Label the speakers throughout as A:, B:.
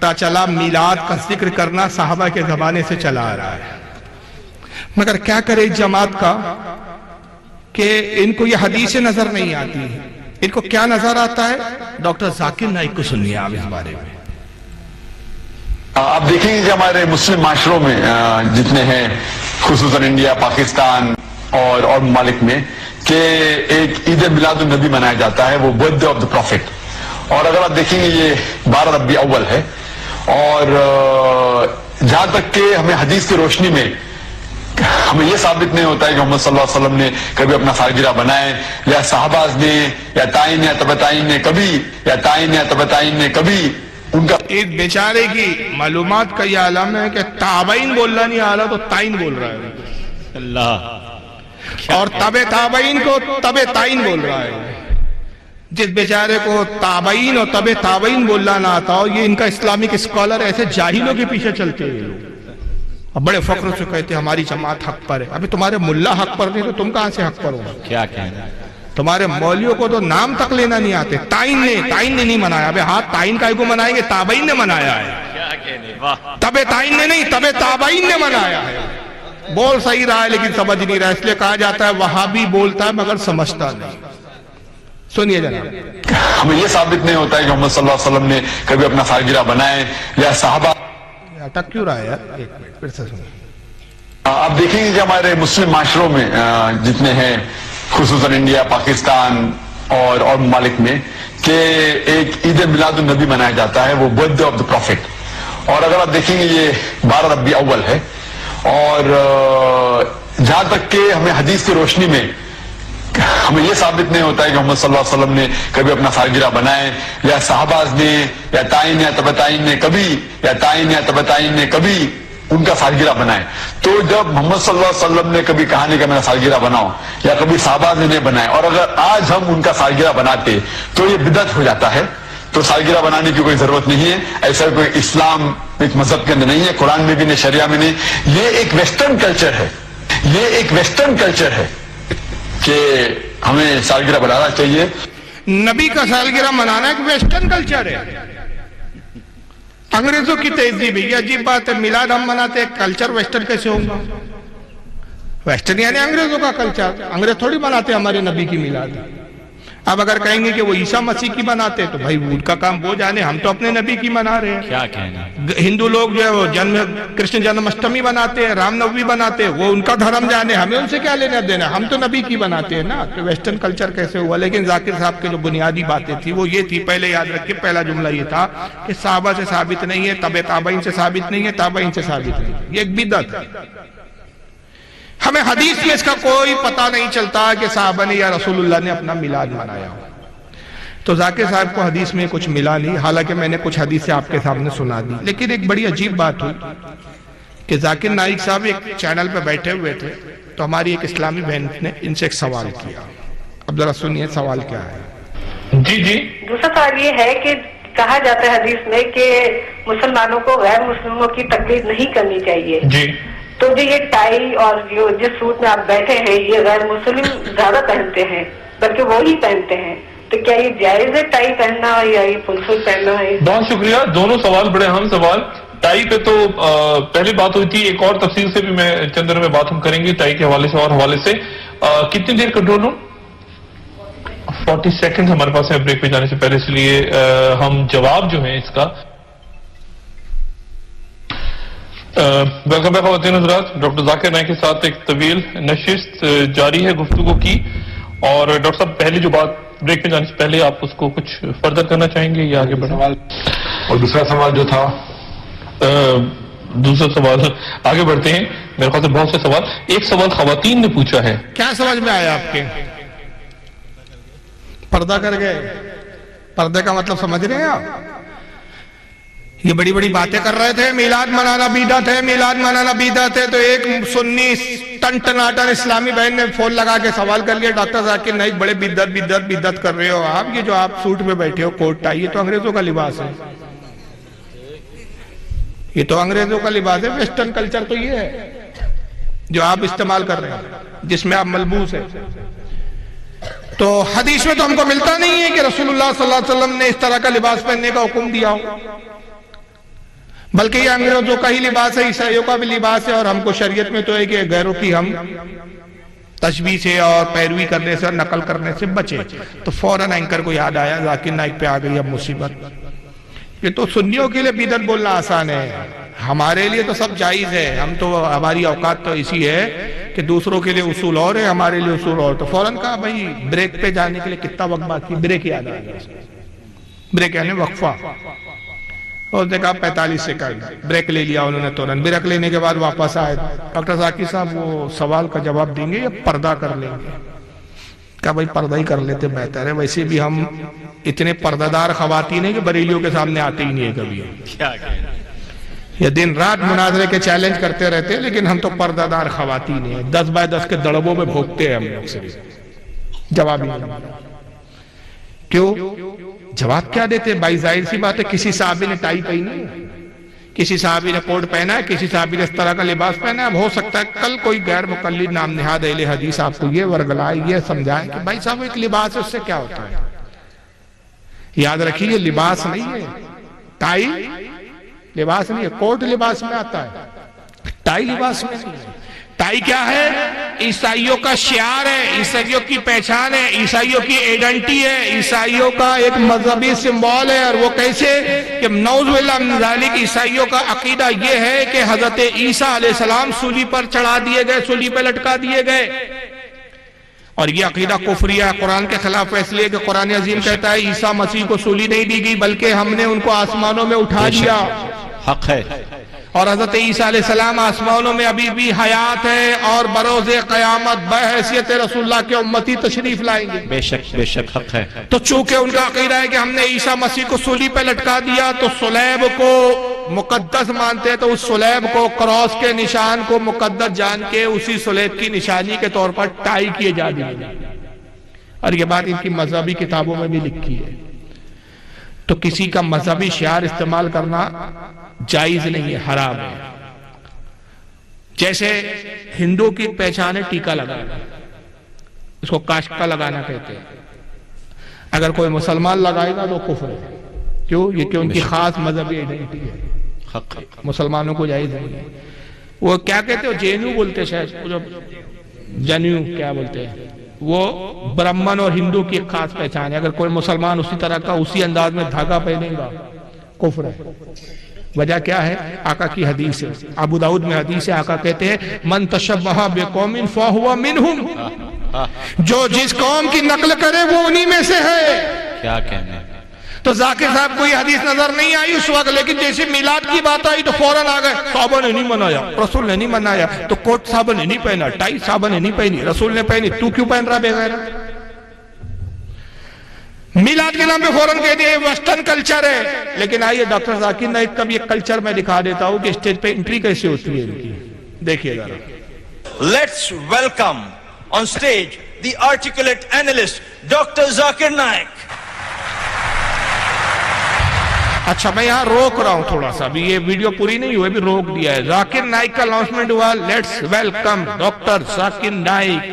A: پتہ چلا میلاد کا ذکر کرنا صحابہ کے زمانے سے چلا آ رہا ہے، مگر کیا کرے جماعت کا کہ ان کو یہ حدیث نظر نہیں آتی، ان کو کیا نظر آتا ہے؟ ڈاکٹر ذاکر نائک کو سنیے آپ اس بارے میں۔
B: آپ دیکھیں گے کہ ہمارے مسلم معاشروں میں جتنے ہیں، خصوصاً انڈیا، پاکستان اور ممالک میں، کہ ایک عید میلاد النبی منایا جاتا ہے، وہ birthday of the Prophet. اور اگر آپ دیکھیں گے یہ 12 ربیع اول ہے، اور جہاں تک کہ ہمیں حدیث کی روشنی میں ہمیں یہ ثابت نہیں ہوتا ہے کہ محمد صلی اللہ علیہ وسلم نے کبھی اپنا سالگرہ بنائے، یا صحابہ نے یا تائین یا تبع تائین نے کبھی ان کا
A: ایک بیچارے کی معلومات کا یہ عالم ہے کہ تابعین بولنا نہیں آ رہا تو تائین بول رہا ہے اللہ، اور تبع تابعین کو تبع تائین بول رہا ہے۔ جس بیچارے کو تابعین اور تبع تابعین بولنا نہ آتا ہو، یہ ان کا اسلامک اسکالر ایسے جاہلوں کے پیچھے چلتے ہیں لوگ، اب بڑے فخر سے کہتے ہیں ہماری جماعت حق پر ہے۔ ابھی تمہارے ملا حق پر نہیں تو تم کہاں سے حق پر ہو؟
C: کیا کہنا،
A: تمہارے مولیوں کو تو نام تک لینا نہیں آتے۔ تائین نے نہیں منایا، ابھی ہاتھ تائین کا کو منائیں گے؟ تابعین نے منایا ہے، تبع تائین نے نہیں، تبع تابعین نے منایا ہے۔ بول صحیح رہا ہے لیکن سمجھ نہیں رہا، اس لیے کہا جاتا ہے وہابی بولتا ہے مگر سمجھتا نہیں۔ سنیے جناب،
B: ہمیں یہ ثابت نہیں ہوتا ہے کہ محمد صلی اللہ علیہ وسلم نے کبھی اپنا سالگرہ بنائے، یا صحابہ۔
A: اٹک کیوں رہا ہے یار؟ ایک منٹ پھر سے سنیے۔
B: آپ دیکھیں گے کہ ہمارے مسلم معاشروں میں جتنے ہیں، خصوصاً انڈیا، پاکستان اور ممالک میں، کہ ایک عید میلاد النبی منایا جاتا ہے، وہ birthday of the Prophet. اور اگر آپ دیکھیں گے یہ 12 ربیع اول ہے، اور جہاں تک کہ ہمیں حدیث کی روشنی میں ہمیں یہ ثابت نہیں ہوتا ہے کہ محمد صلی اللہ علیہ وسلم نے کبھی اپنا سالگرہ بنائے، یا صحابہ نے یا تائین یا تبع تائین نے کبھی ان کا سالگرہ بنائے۔ تو جب محمد صلی اللہ علیہ وسلم نے کبھی کہا نہیں کہ میں سالگرہ بناؤں، یا کبھی صحابہ نے نہیں بنائے، اور اگر آج ہم ان کا سالگرہ بناتے تو یہ بدعت ہو جاتا ہے۔ تو سالگرہ بنانے کی کوئی ضرورت نہیں ہے، ایسا کوئی اسلام ایک مذہب کے اندر نہیں ہے، قرآن میں بھی نہیں، شریعہ میں نہیں۔ یہ ایک ویسٹرن کلچر ہے کہ ہمیں سالگرہ بنانا چاہیے۔
A: نبی کا سالگرہ منانا ایک ویسٹرن کلچر ہے، انگریزوں کی تہذیب ہے۔ یہ عجیب بات ہے، میلاد ہم مناتے ہیں، کلچر ویسٹرن کیسے ہوگا؟ ویسٹرن یعنی انگریزوں کا کلچر، انگریز تھوڑی مناتے ہمارے نبی کی میلاد۔ اب اگر کہیں گے کہ وہ عیسیٰ مسیح کی مناتے تو بھائی ان کا کام وہ جانے، ہم تو اپنے نبی کی منا رہے ہیں۔
C: کیا کہنا،
A: ہندو لوگ جو ہے وہ کرشن جنم اشٹمی بناتے ہیں، رام نومی بناتے ہیں، وہ ان کا دھرم جانے، ہمیں ان سے کیا لینا دینا، ہم تو نبی کی بناتے ہیں نا۔ تو ویسٹرن کلچر کیسے ہوا؟ لیکن ذاکر صاحب کے جو بنیادی باتیں تھی وہ یہ تھی، پہلے یاد رکھیں، پہلا جملہ یہ تھا کہ صحابہ سے ثابت نہیں ہے، تبع تابعین سے ثابت نہیں ہے، تابعین سے ثابت نہیں ہے، یہ ایک بدعت ہے۔ ہمیں حدیث میں اس کا کوئی پتہ نہیں چلتا کہ صحابہ نے یا رسول اللہ نے اپنا میلاد منایا ہو۔ تو ذاکر صاحب کو حدیث میں کچھ ملا نہیں، حالانکہ میں نے کچھ حدیثیں آپ کے سامنے سنا دی۔ لیکن ایک بڑی عجیب بات ہوئی کہ ذاکر نائک صاحب ایک چینل پہ بیٹھے ہوئے تھے، تو ہماری ایک اسلامی بہن نے ان سے ایک سوال کیا۔ اب ذرا سنیے سوال کیا ہے۔
C: جی
D: دوسرا سوال یہ ہے کہ کہا جاتا ہے حدیث میں کہ مسلمانوں کو غیر مسلموں کی تقلید نہیں کرنی چاہیے،
C: جی،
D: تو جو یہ ٹائی اور جو جس سوٹ میں آپ بیٹھے ہیں یہ غیر مسلم زیادہ پہنتے ہیں، بلکہ وہی پہنتے ہیں، تو کیا یہ جائز ہے ٹائی پہننا یا یہ فل سوٹ پہننا ہے؟
E: بہت شکریہ، دونوں سوال بڑے اہم سوال۔ ٹائی پہ تو پہلے بات ہوئی تھی، ایک اور تفصیل سے بھی میں چند دنوں میں بات ہم کریں گے ٹائی کے حوالے سے اور حوالے سے۔ کتنی دیر کنٹرول ہوں؟ 40 سیکنڈ ہمارے پاس ہے بریک پہ جانے سے پہلے، اس لیے ہم جواب جو ہیں اس کا۔ ویلکم بیک خواتین حضرات، ڈاکٹر ذاکر نائک کے ساتھ ایک طویل نشست جاری ہے گفتگو کی، اور ڈاکٹر صاحب پہلی جو بات بریک پہ جانے سے پہلے آپ اس کو کچھ فردر کرنا چاہیں گے یا آگے بڑھیں؟
B: اور دوسرا سوال جو تھا،
E: دوسرا سوال آگے بڑھتے ہیں، میرے خیال سے بہت سے سوال۔ ایک سوال خواتین نے پوچھا ہے،
A: کیا سمجھ میں آیا آپ کے؟ پردہ کر گئے، پردے کا مطلب سمجھ رہے ہیں آپ؟ یہ بڑی بڑی باتیں کر رہے تھے، میلاد منانا بدعت ہے، میلاد منانا بدعت ہے، تو ایک سنی ٹنٹناٹن اسلامی بہن نے فون لگا کے سوال کر لیا، ڈاکٹر ذاکر نائک بڑے بدعت کر رہے ہو آپ، یہ جو آپ سوٹ میں بیٹھے ہو کوٹ ٹائی، یہ تو انگریزوں کا لباس ہے، یہ تو انگریزوں کا لباس ہے، ویسٹرن کلچر تو یہ ہے جو آپ استعمال کر رہے ہیں، جس میں آپ ملبوس ہیں۔ تو حدیث میں تو ہم کو ملتا نہیں ہے کہ رسول اللہ صلی اللہ علیہ وسلم نے اس طرح کا لباس پہننے کا حکم دیا ہو۔ بلکہ یہ انگریزوں کا ہی لباس ہے، عیسائیوں کا بھی لباس ہے، اور ہم کو شریعت میں تو ہے کہ غیروں کی ہم تشبیہ سے اور پیروی کرنے سے اور نقل کرنے سے بچے. تو فوراً اینکر کو یاد آیا ذاکر نائک پہ آ گئی اب مصیبت. یہ تو سنیوں کے لیے بدعت بولنا آسان ہے، ہمارے لیے تو سب جائز ہے. ہم تو ہماری اوقات تو ایسی ہے کہ دوسروں کے لیے اصول اور ہے، ہمارے لیے اصول اور. تو فوراً کہا بھائی بریک پہ جانے کے لیے کتنا وقت باقی؟ بریک یاد آ گیا. بریک یعنی وقفہ. اور نے کہا 45 سیکنڈ. بریک لے لیا انہوں نے تورن. بریک لینے کے بعد واپس آئے. ڈاکٹر ذاکر صاحب وہ سوال کا جواب دیں گے یا پردہ کر لیں گے؟ کہا بھائی پردہ ہی کر لیتے بہتر ہے، ویسے بھی ہم اتنے پردہ دار خواتین ہیں کہ بریلیوں کے سامنے آتے ہی نہیں ہے کبھی. یہ دن رات مناظرے کے چیلنج کرتے رہتے ہیں، لیکن ہم تو پردہ دار خواتین ہیں. 10x10 کے دڑبوں میں بھوکتے ہیں ہم لوگ سے. جواب ہی نہیں. کیوں؟ جواب کیا دیتے؟ بھائی ظاہر سی بات ہے کسی صحابی نے ٹائی پہنی ہے، کسی صحابی نے کوٹ پہنا ہے، کسی صحابی نے اس طرح کا لباس پہنا ہے. اب ہو سکتا ہے کل کوئی غیر مقلد نام نہاد اہل حدیث آپ کو یہ ورگلائے، یہ سمجھائے کہ بھائی صاحب ایک لباس ہے، اس سے کیا ہوتا ہے. یاد رکھیے یہ لباس نہیں ہے. ٹائی لباس نہیں ہے. کوٹ لباس میں آتا ہے، ٹائی لباس میں نہیں ہے. ٹائی کیا ہے؟ عیسائیوں کا شعار ہے، عیسائیوں کی پہچان ہے، عیسائیوں کی ایڈنٹی ہے، عیسائیوں کا ایک مذہبی سمبول ہے. اور وہ کیسے کہ نعوذ باللہ من ذالک عیسائیوں کا عقیدہ یہ ہے کہ حضرت عیسیٰ علیہ السلام صلیب پر چڑھا دیے گئے، صلیب پہ لٹکا دیے گئے. اور یہ عقیدہ کفری ہے، قرآن کے خلاف ہے، اس لیے کہ قرآن عظیم کہتا ہے عیسیٰ مسیح کو صلیب نہیں دی گئی بلکہ ہم نے ان کو آسمانوں میں اٹھا دیا.
C: حق ہے.
A: اور حضرت عیسیٰ علیہ السلام آسمانوں میں ابھی بھی حیات ہے اور بروز قیامت بحیثیت رسول اللہ کے امتی تشریف لائیں گے.
C: بے شک حق ہے.
A: تو چونکہ ان کا عقیدہ ہے کہ ہم نے عیسیٰ مسیح کو صلیب پہ لٹکا دیا تو صلیب کو مقدس مانتے ہیں، تو اس صلیب کو کراس کے نشان کو مقدس جان کے اسی صلیب کی نشانی کے طور پر ٹائی کیے جا دیے. اور یہ بات ان کی مذہبی کتابوں میں بھی لکھی ہے. تو کسی کا مذہبی شعار استعمال کرنا جائز نہیں ہے، حرام ہے. جیسے ہندو کی پہچان ہے ٹیکا لگانا، اس کو کاشکا لگانا کہتے ہیں. اگر کوئی مسلمان لگائے گا تو کفر ہے. کیوں؟ یہ کہ ان کی خاص مذہبی ایڈنٹی ہے.
C: حق.
A: مسلمانوں کو جائز نہیں ہے. وہ کیا کہتے ہو؟ جینو بولتے شاید، جنیو کیا بولتے ہیں، وہ برہمن اور ہندو کی ایک خاص پہچان ہے. اگر کوئی مسلمان اسی طرح کا اسی انداز میں دھاگا پہنے گا کفر ہے. وجہ کیا ہے؟ آقا کی حدیث ہے، ابو داؤد میں حدیث ہے. آقا کہتے ہیں من تشبہ بقوم فہو منہم، جو جس قوم کی نقل کرے وہ انہی میں سے ہے.
C: کیا کہنا ہے.
A: تو ذاکر صاحب کو یہ حدیث نظر نہیں آئی اس وقت، لیکن جیسے میلاد کی بات آئی تو فوراً آ گئے صحابہ نے نہیں منایا، رسول نے نہیں منایا. تو کوٹ صحابہ نے نہیں پہنا، ٹائی صحابہ نے نہیں پہنی، رسول نے پہنی، تو کیوں پہن رہا بغیر؟ میلاد کے نام پہ فوراً کہہ دیا ویسٹرن کلچر ہے. لیکن آئیے ڈاکٹر ذاکر نائک کا بھی ایک کلچر میں دکھا دیتا ہوں کہ اسٹیج پہ انٹری کیسے ہوتی ہے ان کی. دیکھیے ذرا.
F: Let's welcome on stage the articulate analyst, Dr. Zakir Naik.
A: اچھا میں یہاں روک رہا ہوں تھوڑا سا، ابھی یہ ویڈیو پوری نہیں ہوئی، ابھی روک دیا ہے. ذاکر نائک کا اناؤنسمنٹ ہوا، let's welcome doctor Zakir Naik.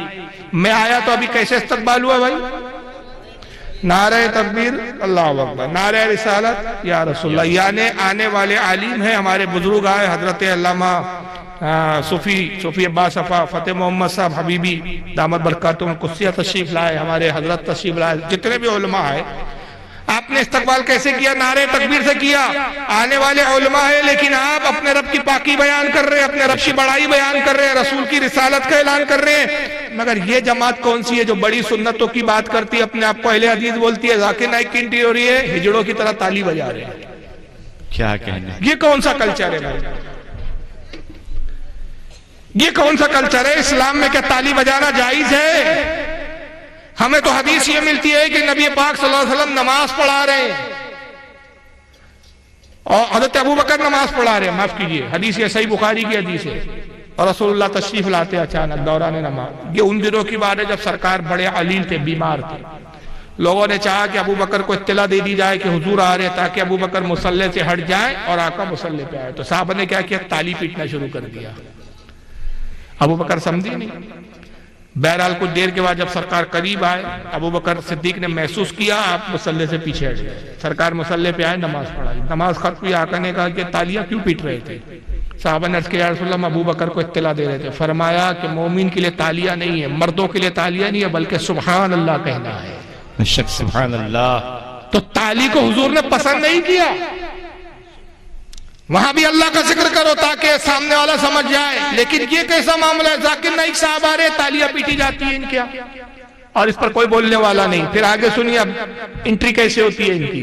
A: میں آیا تو ابھی کیسے استقبال ہوا بھائی؟ نعرہ تکبیر، اللہ اکبر، نعرہ رسالت یا رسول اللہ. یعنی آنے والے عالم ہیں ہمارے بزرگ آئے، حضرت علامہ صوفی عباس صفا فتح محمد صاحب حبیبی دامت برکاتہم قدسیہ تشریف لائے، ہمارے حضرت تشریف لائے، جتنے بھی علماء آئے. آپ نے استقبال کیسے کیا؟ نعرہ تکبیر سے کیا. آنے والے علماء ہیں لیکن آپ اپنے رب کی پاکی بیان کر رہے ہیں، اپنے رب کی بڑائی بیان کر رہے ہیں، رسول کی رسالت کا اعلان کر رہے ہیں. مگر یہ جماعت کون سی ہے جو بڑی سنتوں کی بات کرتی ہے، اپنے آپ کو اہل حدیث بولتی ہے؟ ذاکر نائک کی انٹری ہو رہی ہے، ہجڑوں کی طرح تالی بجا رہے ہیں.
C: کیا کہنا.
A: یہ کون سا کلچر ہے بھائی؟ یہ کون سا کلچر ہے؟ اسلام میں کیا تالی بجانا جائز ہے؟ ہمیں تو حدیث یہ ملتی ہے کہ نبی پاک صلی اللہ علیہ وسلم نماز پڑھا رہے ہیں اور حضرت ابوبکر نماز پڑھا رہے ہیں، معاف کیجئے، حدیث یہ صحیح بخاری کی حدیث ہے. اور رسول اللہ تشریف لاتے اچانک دوران نماز. یہ ان دنوں کی بات ہے جب سرکار بڑے علیل تھے، بیمار تھے. لوگوں نے چاہا کہ ابوبکر کو اطلاع دے دی جائے کہ حضور آ رہے ہیں تاکہ ابوبکر مصلی سے ہٹ جائیں اور آقا مصلی پہ آئے. تو صحابہ نے کیا کیا؟ تالی پیٹنا شروع کر دیا. ابوبکر سمجھے نہیں. بہرحال کچھ دیر کے بعد جب سرکار قریب آئے، ابو بکر صدیق نے محسوس کیا آپ مصلے سے پیچھے ہٹ گئے۔ سرکار مصلے پہ آئے، نماز پڑھائی، نماز ختم ہوئی، آقا نے کہا کہ تالیاں کیوں پیٹ رہے تھے؟ صحابہ نے عرض کیا یا رسول اللہ ابو بکر کو اطلاع دے رہے تھے۔ فرمایا کہ مومن کے لیے تالیاں نہیں ہے، مردوں کے لیے تالیاں نہیں ہے، بلکہ سبحان اللہ کہنا ہے۔
C: بے شک سبحان اللہ۔
A: تو تالی کو حضور نے پسند نہیں کیا، وہاں بھی اللہ کا ذکر کرو تاکہ سامنے والا سمجھ جائے۔ لیکن یہ کیسا معاملہ ہے، ذاکر نائک صاحب آ رہے، تالیاں پیٹی جاتی ہیں ان کیا، اور اس پر کوئی بولنے والا نہیں۔ پھر آگے سنیے اب انٹری کیسے ہوتی ہے ان کی۔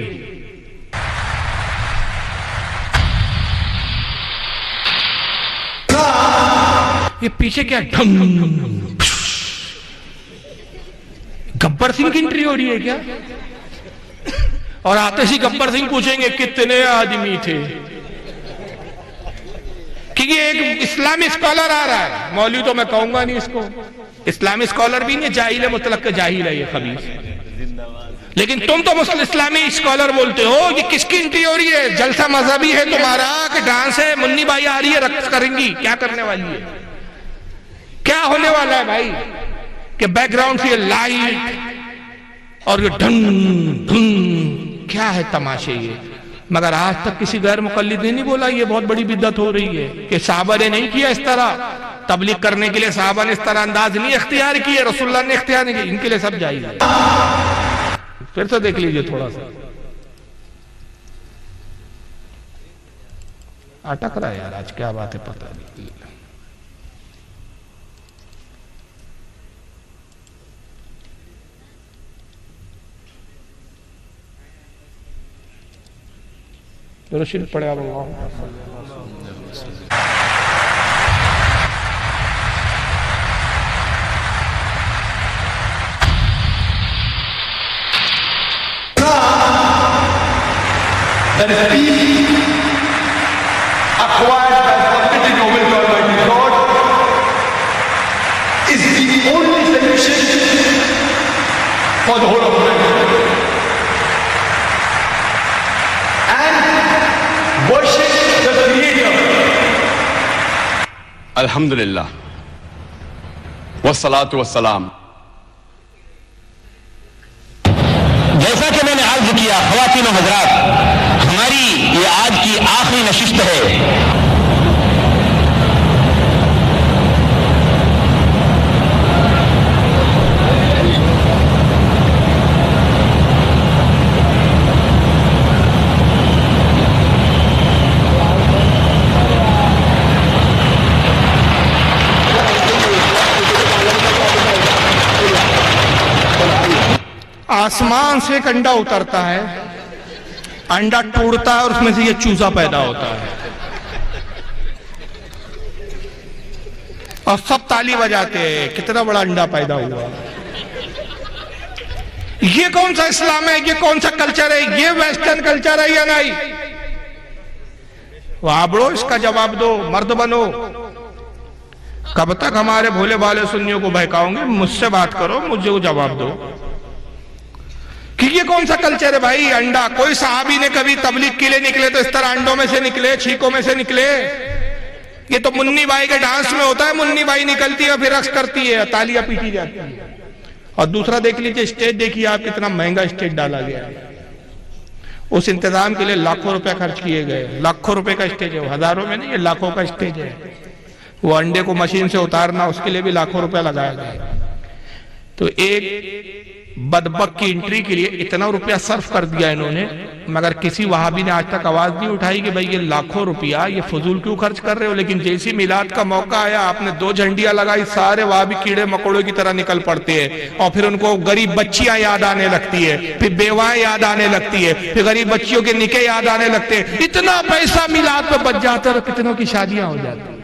A: یہ پیچھے کیا گبر سنگھ کی انٹری ہو رہی ہے کیا؟ اور آتے ہی گبر سنگھ پوچھیں گے کتنے آدمی تھے، کیونکہ ایک اسلامی اسکالر آ رہا ہے، مولوی تو میں کہوں گا نہیں اس کو، اسلامی اسکالر بھی نہیں، جاہل ہے، مطلق کا جاہل ہے یہ خبیث، لیکن تم تو اسلامی اسکالر بولتے ہو۔ یہ کس کی انٹری ہو رہی ہے؟ جلسہ مذہبی ہے تمہارا کہ ڈانس ہے؟ منی بھائی آ رہی ہے، رقص کریں گی، کیا کرنے والی ہے؟ کیا ہونے والا ہے بھائی کہ بیک گراؤنڈ سے یہ لائٹ اور یہ ڈھن ڈھن، کیا ہے تماشے یہ؟ مگر آج تک کسی غیر مقلد نے نہیں بولا یہ بہت بڑی بدعت ہو رہی ہے، کہ صحابہ نے نہیں کیا اس طرح، تبلیغ کرنے کے لیے صحابہ نے اس طرح انداز نہیں اختیار کیے، رسول اللہ نے اختیار نہیں کیا، ان کے لیے سب جائز ہے۔ پھر سے دیکھ لیجئے تھوڑا سا، اٹک رہا ہے یار آج، کیا بات ہے پتہ نہیں۔ رشید پڑھے اللہ۔
B: That is peace acquired by submitting over to Almighty God is the only solution for the whole of life. And worship the Creator. Alhamdulillah. Wassalatu wassalam.
G: جیسا کہ میں نے عرض کیا خواتین و حضرات، ہماری یہ آج کی آخری نشست ہے۔
A: آسمان سے ایک انڈا اترتا ہے، انڈا ٹوڑتا ہے اور اس میں سے یہ چوزا پیدا ہوتا ہے، اور سب تالی بجاتے ہیں، کتنا بڑا انڈا پیدا ہوا۔ یہ کون سا اسلام ہے؟ یہ کون سا کلچر ہے؟ یہ ویسٹرن کلچر ہے یا نہیں؟ وابڑو اس کا جواب دو، مرد بنو۔ کب تک ہمارے بھولے بالے سنیوں کو بہکاؤں گے؟ مجھ سے بات کرو، مجھے وہ جواب دو کہ یہ کون سا کلچر ہے بھائی؟ انڈا، کوئی صحابی نے کبھی تبلیغ کے لیے نکلے تو اس طرح انڈوں میں سے نکلے، چھینکوں میں سے نکلے؟ یہ تو منی بائی کے ڈانس میں ہوتا ہے، منی بائی نکلتی ہے پھر رقص کرتی ہے، تالیاں پیٹی جاتی ہے۔ اور دوسرا دیکھ لیجئے اسٹیج، دیکھیے آپ کتنا مہنگا اسٹیج ڈالا گیا ہے، اس انتظام کے لیے لاکھوں روپے خرچ کیے گئے، لاکھوں روپے کا اسٹیج ہے، ہزاروں میں نہیں، یہ لاکھوں کا اسٹیج ہے۔ وہ انڈے کو مشین سے اتارنا، اس کے لیے بھی لاکھوں روپے لگایا گیا۔ تو ایک بدبک کی انٹری کے لیے اتنا روپیہ صرف کر دیا انہوں نے، مگر کسی وہابی نے آج تک آواز نہیں اٹھائی کہ بھئی یہ لاکھوں روپیہ یہ فضول کیوں خرچ کر رہے ہو۔ لیکن جیسی میلاد کا موقع آیا، آپ نے 2 جھنڈیاں لگائی، سارے وہابی کیڑے مکوڑوں کی طرح نکل پڑتے ہیں، اور پھر ان کو غریب بچیاں یاد آنے لگتی ہے، پھر بیوائیں یاد آنے لگتی ہے، پھر غریب بچیوں کے نکاح یاد آنے لگتے ہیں۔ اتنا پیسہ میلاد پہ بچ جاتا ہے، کتنوں کی شادیاں ہو جاتی ہیں،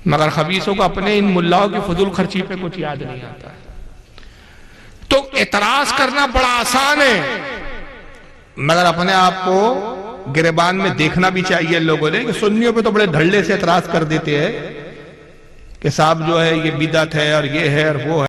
A: مگر خبیثوں کو اپنے ان ملاؤں کی فضول خرچی پہ کچھ یاد نہیں آتا۔ تو اعتراض کرنا بڑا آسان ہے، مگر اپنے آپ کو گریبان میں دیکھنا بھی چاہیے لوگوں نے، کہ سنیوں پہ تو بڑے دھڑلے سے اعتراض کر دیتے ہیں کہ صاحب جو ہے یہ بدعت ہے اور یہ ہے اور وہ ہے۔